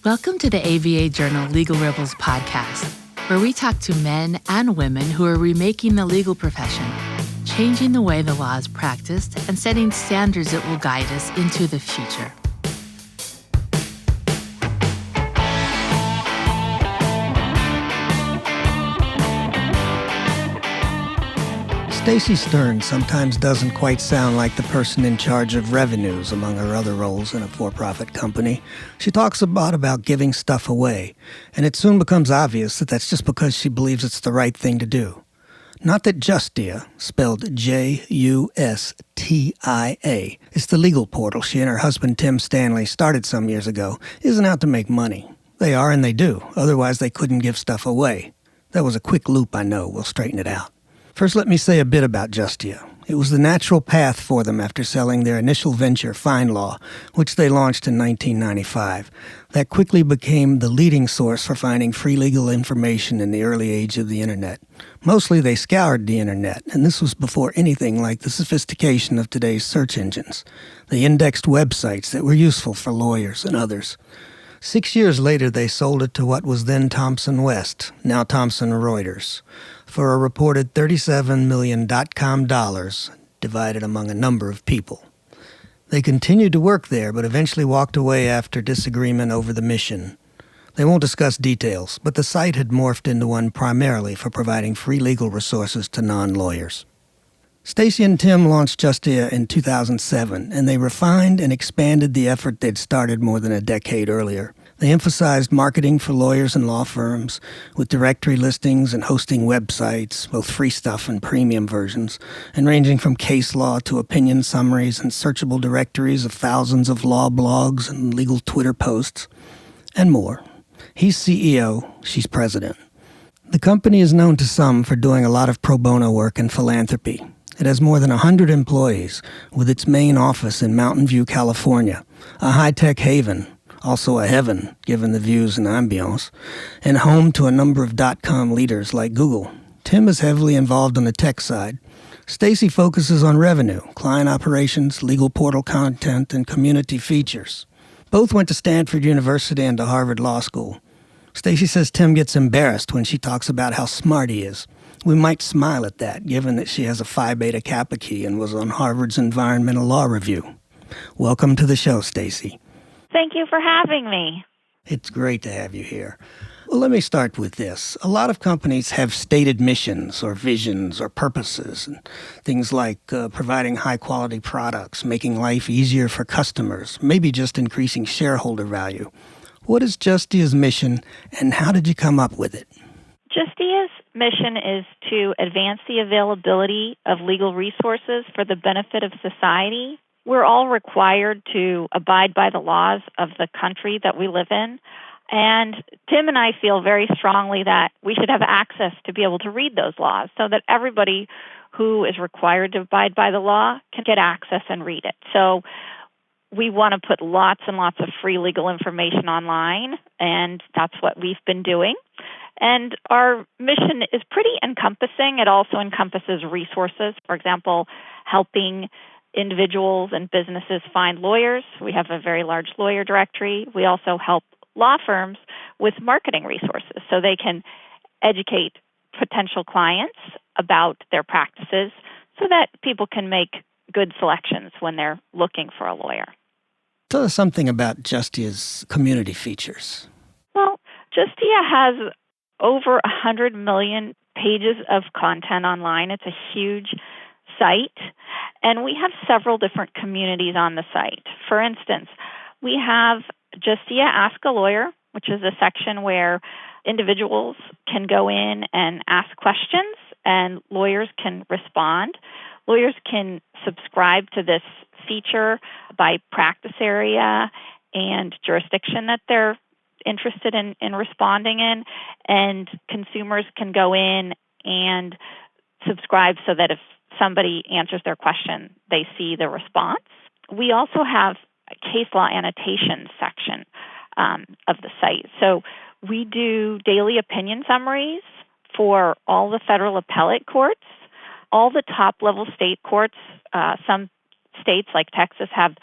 Welcome to the ABA Journal Legal Rebels podcast, where we talk to men and women who are remaking the legal profession, changing the way the law is practiced, and setting standards that will guide us into the future. Stacy Stern sometimes doesn't quite sound like the person in charge of revenues among her other roles in a for-profit company. She talks about giving stuff away, and it soon becomes obvious that that's just because she believes it's the right thing to do. Not that Justia, spelled Justia, is the legal portal she and her husband Tim Stanley started some years ago, isn't out to make money. They are and they do, otherwise they couldn't give stuff away. That was a quick loop, I know. We'll straighten it out. First, let me say a bit about Justia. It was the natural path for them after selling their initial venture, FindLaw, which they launched in 1995. That quickly became the leading source for finding free legal information in the early age of the Internet. Mostly they scoured the Internet, and this was before anything like the sophistication of today's search engines. They indexed websites that were useful for lawyers and others. 6 years later, they sold it to what was then Thomson West, now Thomson Reuters, for a reported $37 million .com dollars divided among a number of people. They continued to work there, but eventually walked away after disagreement over the mission. They won't discuss details, but the site had morphed into one primarily for providing free legal resources to non-lawyers. Stacy and Tim launched Justia in 2007, and they refined and expanded the effort they'd started more than a decade earlier. They emphasized marketing for lawyers and law firms, with directory listings and hosting websites, both free stuff and premium versions, and ranging from case law to opinion summaries and searchable directories of thousands of law blogs and legal Twitter posts, and more. He's CEO, she's president. The company is known to some for doing a lot of pro bono work and philanthropy. It has more than 100 employees, with its main office in Mountain View, California, a high-tech haven, also a heaven, given the views and ambiance, and home to a number of .com leaders like Google. Tim is heavily involved on the tech side. Stacy focuses on revenue, client operations, legal portal content, and community features. Both went to Stanford University and to Harvard Law School. Stacy says Tim gets embarrassed when she talks about how smart he is. We might smile at that, given that she has a Phi Beta Kappa key and was on Harvard's Environmental Law Review. Welcome to the show, Stacy. Thank you for having me. It's great to have you here. Well, let me start with this. A lot of companies have stated missions or visions or purposes, and things like providing high-quality products, making life easier for customers, maybe just increasing shareholder value. What is Justia's mission, and how did you come up with it? Justia's mission is to advance the availability of legal resources for the benefit of society. We're all required to abide by the laws of the country that we live in. And Tim and I feel very strongly that we should have access to be able to read those laws so that everybody who is required to abide by the law can get access and read it. So we want to put lots and lots of free legal information online, and that's what we've been doing. And our mission is pretty encompassing. It also encompasses resources, for example, helping individuals and businesses find lawyers. We have a very large lawyer directory. We also help law firms with marketing resources so they can educate potential clients about their practices so that people can make good selections when they're looking for a lawyer. Tell us something about Justia's community features. Well, Justia has over 100 million pages of content online. It's a huge site, and we have several different communities on the site. For instance, we have Justia Ask a Lawyer, which is a section where individuals can go in and ask questions, and lawyers can respond. Lawyers can subscribe to this feature by practice area and jurisdiction that they're interested in responding in, and consumers can go in and subscribe so that if somebody answers their question, they see the response. We also have a case law annotation section of the site. So we do daily opinion summaries for all the federal appellate courts, all the top-level state courts. Some states like Texas have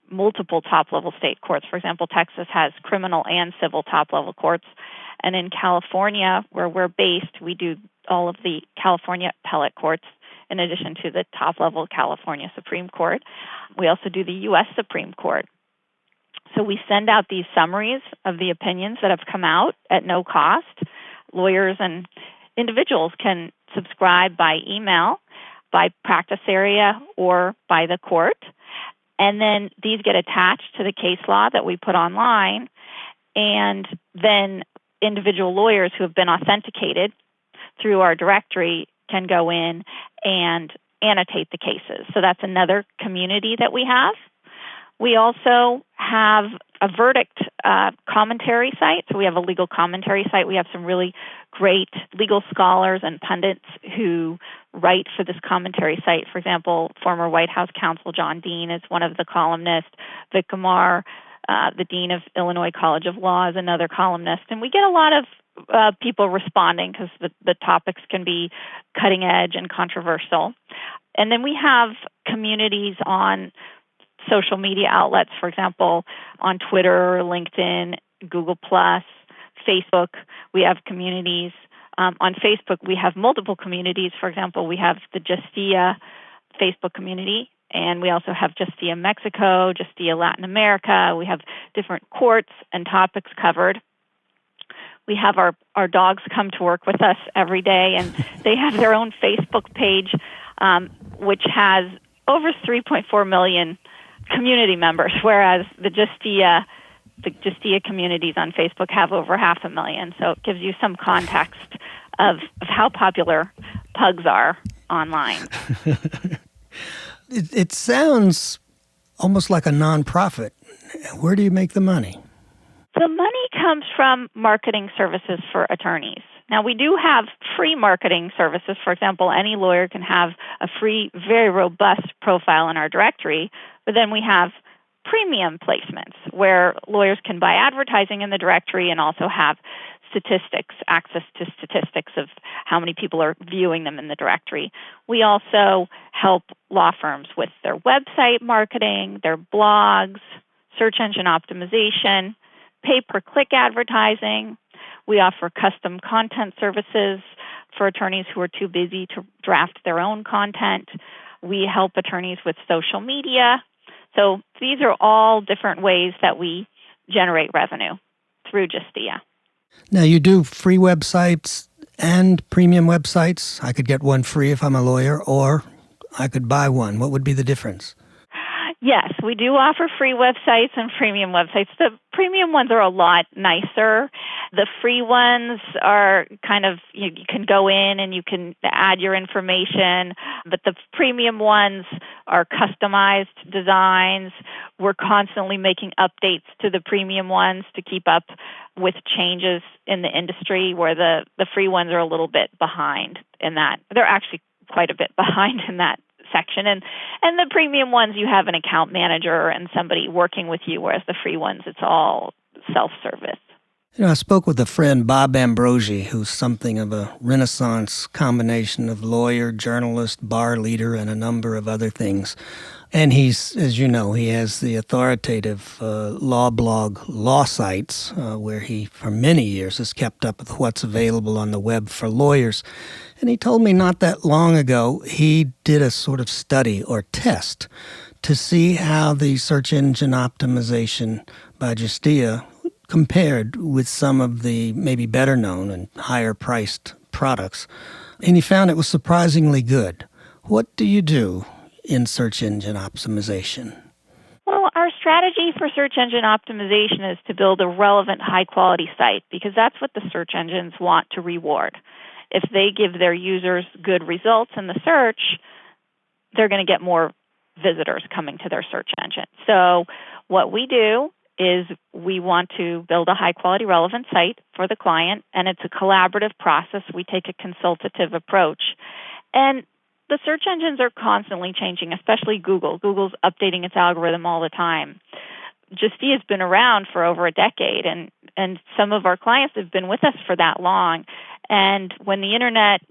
multiple top-level state courts. For example, Texas has criminal and civil top-level courts. And in California, where we're based, we do all of the California appellate courts in addition to the top-level California Supreme Court. We also do the U.S. Supreme Court. So we send out these summaries of the opinions that have come out at no cost. Lawyers and individuals can subscribe by email, by practice area, or by the court. And then these get attached to the case law that we put online. And then individual lawyers who have been authenticated through our directory can go in and annotate the cases. So that's another community that we have. We also have a verdict commentary site. So we have a legal commentary site. We have some really great legal scholars and pundits who write for this commentary site. For example, former White House counsel John Dean is one of the columnists. Vic Gamar, the dean of Illinois College of Law, is another columnist. And we get a lot of people responding because the topics can be cutting edge and controversial. And then we have communities on social media outlets, for example, on Twitter, LinkedIn, Google+, Facebook. We have communities. On Facebook, we have multiple communities. For example, we have the Justia Facebook community, and we also have Justia Mexico, Justia Latin America. We have different courts and topics covered. We have our dogs come to work with us every day, and they have their own Facebook page, which has over 3.4 million community members, whereas the Justia communities on Facebook have over 500,000. So it gives you some context of how popular pugs are online. It sounds almost like a nonprofit. Where do you make the money? The money comes from marketing services for attorneys. Now, we do have free marketing services. For example, any lawyer can have a free, very robust profile in our directory, but then we have premium placements where lawyers can buy advertising in the directory and also have access to statistics of how many people are viewing them in the directory. We also help law firms with their website marketing, their blogs, search engine optimization, pay-per-click advertising. We offer custom content services for attorneys who are too busy to draft their own content. We help attorneys with social media. So these are all different ways that we generate revenue through Justia. Now, you do free websites and premium websites. I could get one free if I'm a lawyer, or I could buy one. What would be the difference? Yes, we do offer free websites and premium websites. The premium ones are a lot nicer. The free ones are kind of, you can go in and you can add your information, but the premium ones are customized designs. We're constantly making updates to the premium ones to keep up with changes in the industry, where the free ones are a little bit behind in that. They're actually quite a bit behind in that section. And the premium ones, you have an account manager and somebody working with you, whereas the free ones, it's all self-service. I spoke with a friend, Bob Ambrosi, who's something of a Renaissance combination of lawyer, journalist, bar leader, and a number of other things. And he's, as you know, he has the authoritative law blog Law Sites, where he, for many years, has kept up with what's available on the web for lawyers. And he told me not that long ago he did a sort of study or test to see how the search engine optimization by Justia compared with some of the maybe better known and higher priced products. And he found it was surprisingly good. What do you do in search engine optimization? Well, our strategy for search engine optimization is to build a relevant, high-quality site, because that's what the search engines want to reward. If they give their users good results in the search, they're going to get more visitors coming to their search engine. So what we do is we want to build a high-quality, relevant site for the client, and it's a collaborative process. We take a consultative approach. And the search engines are constantly changing, especially Google. Google's updating its algorithm all the time. Justia has been around for over a decade, and some of our clients have been with us for that long. And when the internet,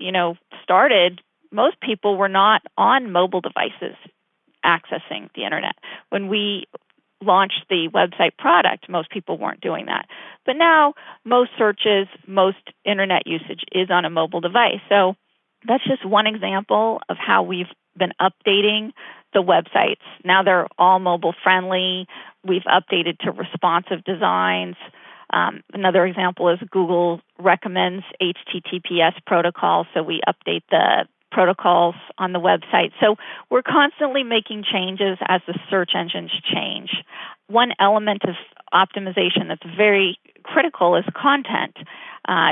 started, most people were not on mobile devices accessing the internet. When we launched the website product, most people weren't doing that. But now most searches, most internet usage is on a mobile device. So that's just one example of how we've been updating the websites. Now they're all mobile friendly. We've updated to responsive designs. Another example is Google recommends HTTPS protocols, so we update the protocols on the website. So we're constantly making changes as the search engines change. One element of optimization that's very critical is content.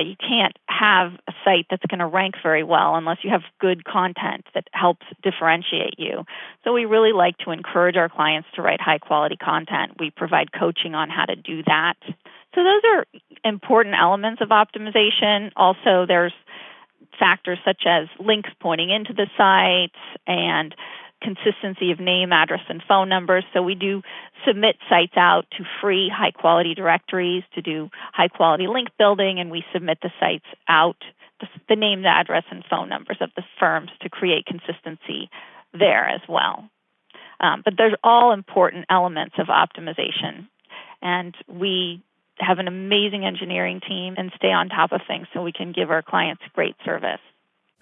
You can't have a site that's going to rank very well unless you have good content that helps differentiate you. So we really like to encourage our clients to write high-quality content. We provide coaching on how to do that. So those are important elements of optimization. Also, there's factors such as links pointing into the sites and consistency of name, address, and phone numbers. So we do submit sites out to free high-quality directories to do high-quality link building, and we submit the sites out, the name, the address, and phone numbers of the firms to create consistency there as well. But there's all important elements of optimization, and we have an amazing engineering team and stay on top of things so we can give our clients great service.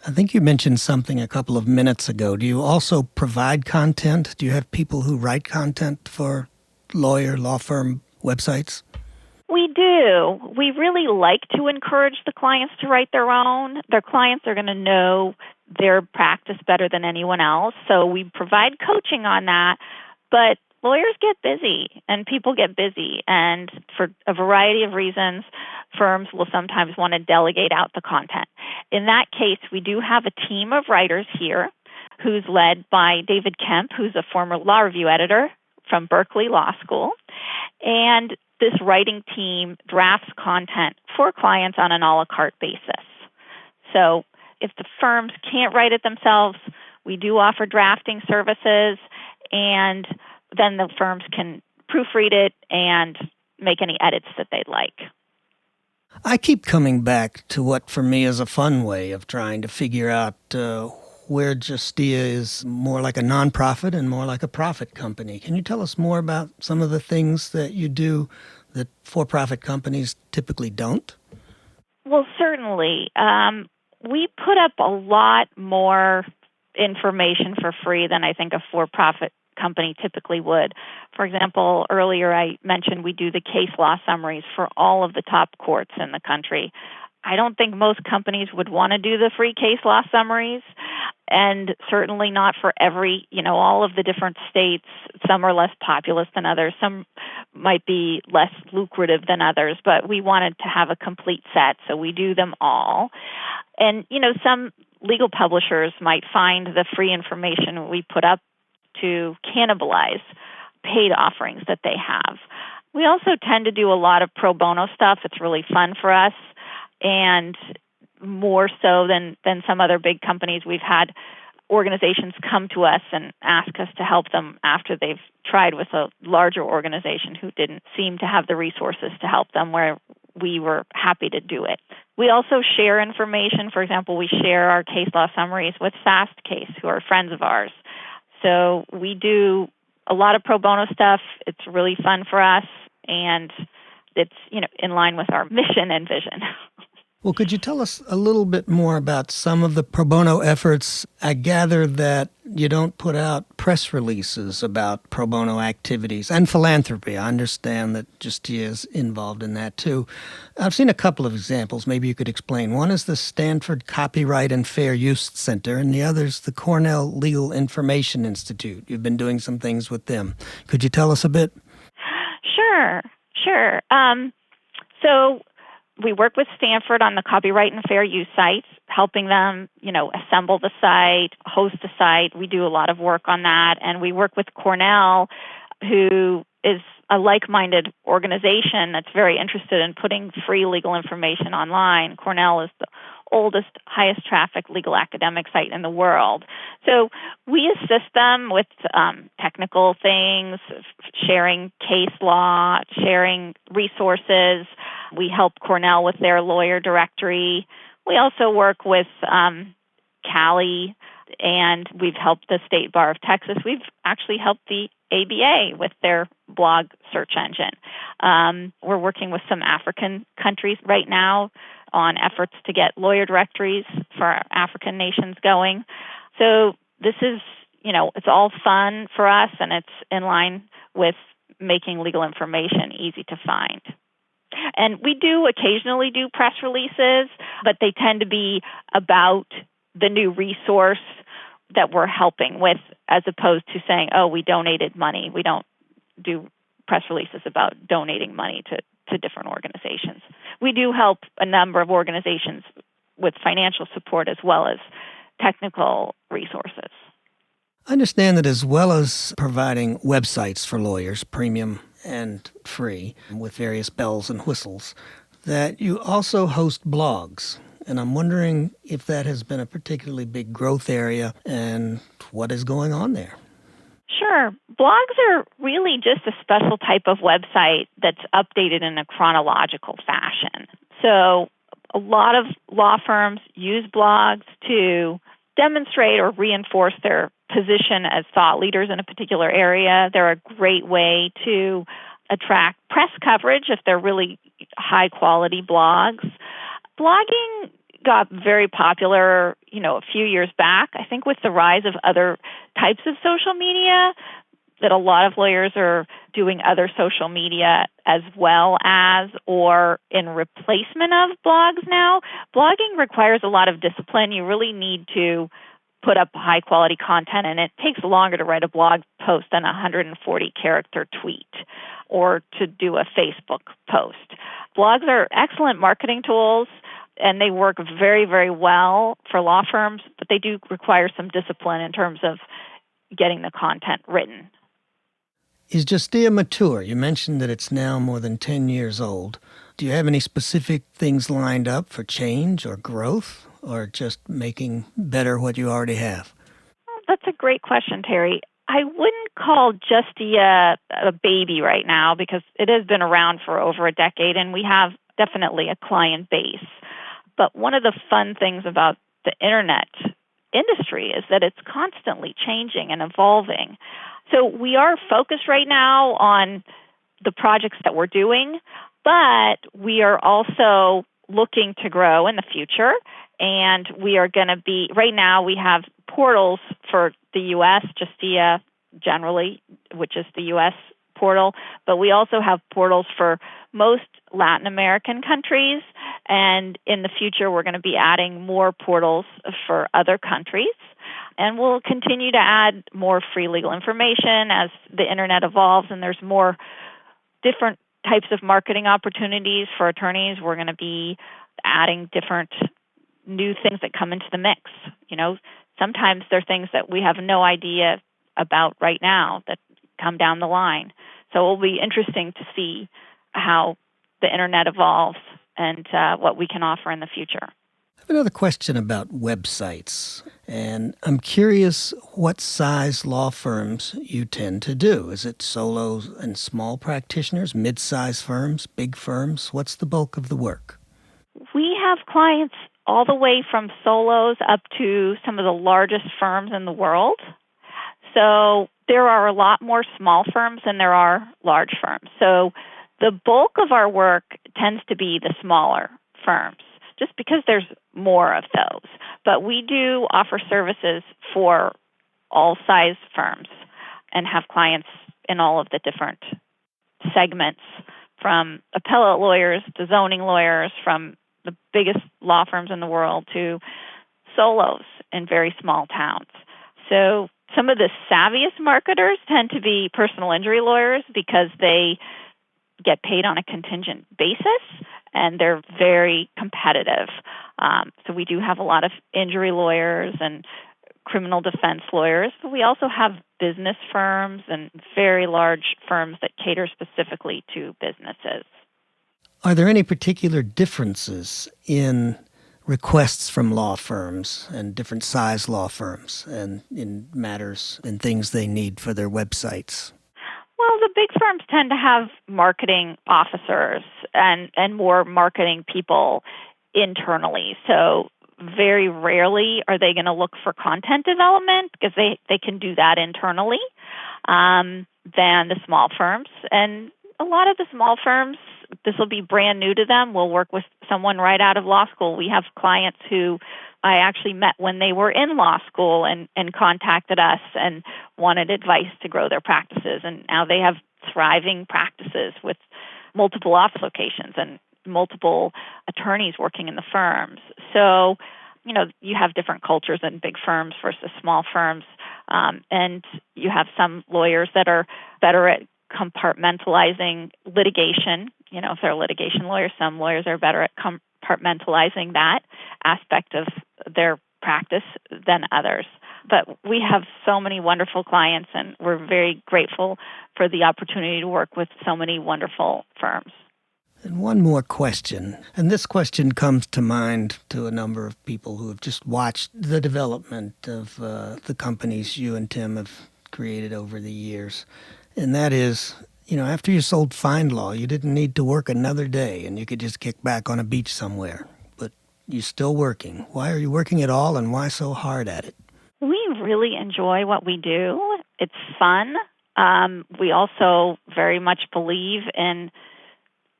I think you mentioned something a couple of minutes ago. Do you also provide content? Do you have people who write content for law firm websites? We do. We really like to encourage the clients to write their own. Their clients are going to know their practice better than anyone else, so we provide coaching on that. But lawyers get busy and people get busy, and for a variety of reasons, firms will sometimes want to delegate out the content. In that case, we do have a team of writers here who's led by David Kemp, who's a former law review editor from Berkeley Law School. And this writing team drafts content for clients on an a la carte basis. So if the firms can't write it themselves, we do offer drafting services, and then the firms can proofread it and make any edits that they'd like. I keep coming back to what for me is a fun way of trying to figure out where Justia is more like a nonprofit and more like a profit company. Can you tell us more about some of the things that you do that for-profit companies typically don't? Well, certainly. We put up a lot more information for free than I think a for-profit company typically would. For example, earlier I mentioned we do the case law summaries for all of the top courts in the country. I don't think most companies would want to do the free case law summaries, and certainly not for all of the different states. Some are less populous than others. Some might be less lucrative than others, but we wanted to have a complete set, so we do them all. And, some legal publishers might find the free information we put up to cannibalize paid offerings that they have. We also tend to do a lot of pro bono stuff. It's really fun for us, and more so than some other big companies. We've had organizations come to us and ask us to help them after they've tried with a larger organization who didn't seem to have the resources to help them, where we were happy to do it. We also share information. For example, we share our case law summaries with Fast Case, who are friends of ours. So we do a lot of pro bono stuff. It's really fun for us, and it's, in line with our mission and vision. Well, could you tell us a little bit more about some of the pro bono efforts? I gather that you don't put out press releases about pro bono activities and philanthropy. I understand that Justia is involved in that too. I've seen a couple of examples. Maybe you could explain. One is the Stanford Copyright and Fair Use Center, and the other is the Cornell Legal Information Institute. You've been doing some things with them. Could you tell us a bit? Sure. So we work with Stanford on the copyright and fair use sites, helping them, assemble the site, host the site. We do a lot of work on that. And we work with Cornell, who is a like-minded organization that's very interested in putting free legal information online. Cornell is the oldest, highest traffic legal academic site in the world. So we assist them with technical things, sharing case law, sharing resources. We help Cornell with their lawyer directory. We also work with Cali, and we've helped the State Bar of Texas. We've actually helped the ABA with their blog search engine. We're working with some African countries right now on efforts to get lawyer directories for African nations going. So this is, it's all fun for us, and it's in line with making legal information easy to find. And we do occasionally do press releases, but they tend to be about the new resource that we're helping with, as opposed to saying, oh, we donated money. We don't do press releases about donating money to different organizations. We do help a number of organizations with financial support as well as technical resources. I understand that as well as providing websites for lawyers, premium and free, with various bells and whistles, that you also host blogs. And I'm wondering if that has been a particularly big growth area and what is going on there. Sure. Blogs are really just a special type of website that's updated in a chronological fashion. So a lot of law firms use blogs to demonstrate or reinforce their position as thought leaders in a particular area. They're a great way to attract press coverage if they're really high-quality blogs. Blogging got very popular, a few years back, I think, with the rise of other types of social media, that a lot of lawyers are doing other social media as well as or in replacement of blogs now. Blogging requires a lot of discipline. You really need to put up high-quality content, and it takes longer to write a blog post than a 140-character tweet or to do a Facebook post. Blogs are excellent marketing tools, and they work very, very well for law firms, but they do require some discipline in terms of getting the content written. Is Justia mature? You mentioned that it's now more than 10 years old. Do you have any specific things lined up for change or growth, or just making better what you already have? That's a great question, Terry. I wouldn't call Justia a baby right now because it has been around for over a decade, and we have definitely a client base. But one of the fun things about the internet industry is that it's constantly changing and evolving. So we are focused right now on the projects that we're doing, but we are also looking to grow in the future. And we are going to be, right now we have portals for the U.S., Justia generally, which is the U.S. portal, but we also have portals for most Latin American countries. And in the future, we're going to be adding more portals for other countries. And we'll continue to add more free legal information as the internet evolves and there's more different types of marketing opportunities for attorneys. We're going to be adding different new things that come into the mix. Sometimes there are things that we have no idea about right now that come down the line. So it will be interesting to see how the internet evolves and what we can offer in the future. I have another question about websites, and I'm curious what size law firms you tend to do. Is it solos and small practitioners, mid-size firms, big firms? What's the bulk of the work? We have clients all the way from solos up to some of the largest firms in the world. So there are a lot more small firms than there are large firms. So the bulk of our work tends to be the smaller firms, just because there's more of those. But we do offer services for all size firms and have clients in all of the different segments, from appellate lawyers to zoning lawyers, from the biggest law firms in the world to solos in very small towns. So some of the savviest marketers tend to be personal injury lawyers because they get paid on a contingent basis and they're very competitive. So we do have a lot of injury lawyers and criminal defense lawyers, but we also have business firms and very large firms that cater specifically to businesses. Are there any particular differences in requests from law firms and different size law firms and in matters and things they need for their websites? Well, the big firms tend to have marketing officers and more marketing people internally. So very rarely are they going to look for content development because they can do that internally than the small firms. And a lot of the small firms, this will be brand new to them. We'll work with someone right out of law school. We have clients who I actually met when they were in law school and contacted us and wanted advice to grow their practices. And now they have thriving practices with multiple office locations and multiple attorneys working in the firms. So, you have different cultures in big firms versus small firms. And you have some lawyers that are better at compartmentalizing litigation. If they're litigation lawyers, some lawyers are better at compartmentalizing that aspect of their practice than others. But we have so many wonderful clients, and we're very grateful for the opportunity to work with so many wonderful firms. And one more question, and this question comes to mind to a number of people who have just watched the development of the companies you and Tim have created over the years. And that is, after you sold FindLaw, you didn't need to work another day and you could just kick back on a beach somewhere. But you're still working. Why are you working at all, and why so hard at it? We really enjoy what we do. It's fun. We also very much believe in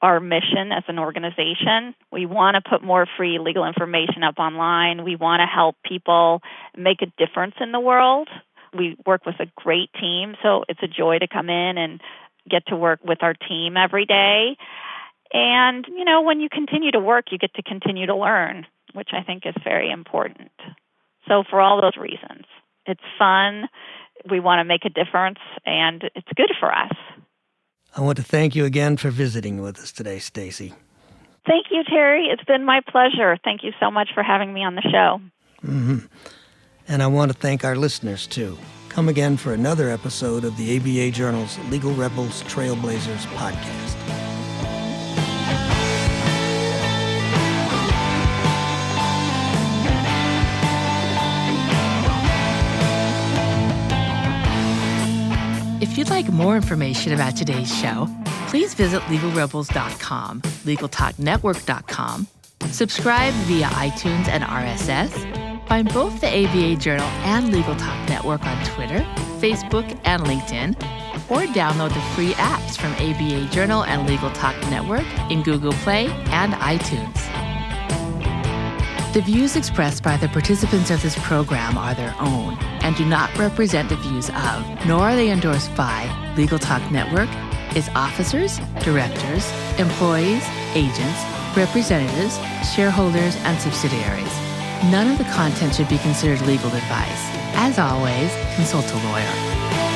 our mission as an organization. We want to put more free legal information up online. We want to help people make a difference in the world. We work with a great team, so it's a joy to come in and get to work with our team every day. And, when you continue to work, you get to continue to learn, which I think is very important. So for all those reasons, it's fun, we want to make a difference, and it's good for us. I want to thank you again for visiting with us today, Stacy. Thank you, Terry. It's been my pleasure. Thank you so much for having me on the show. Mm-hmm. And I want to thank our listeners, too. Come again for another episode of the ABA Journal's Legal Rebel Trailblazers podcast. If you'd like more information about today's show, please visit LegalRebels.com, LegalTalkNetwork.com, subscribe via iTunes and RSS, find both the ABA Journal and Legal Talk Network on Twitter, Facebook, and LinkedIn, or download the free apps from ABA Journal and Legal Talk Network in Google Play and iTunes. The views expressed by the participants of this program are their own and do not represent the views of, nor are they endorsed by, Legal Talk Network, its officers, directors, employees, agents, representatives, shareholders, and subsidiaries. None of the content should be considered legal advice. As always, consult a lawyer.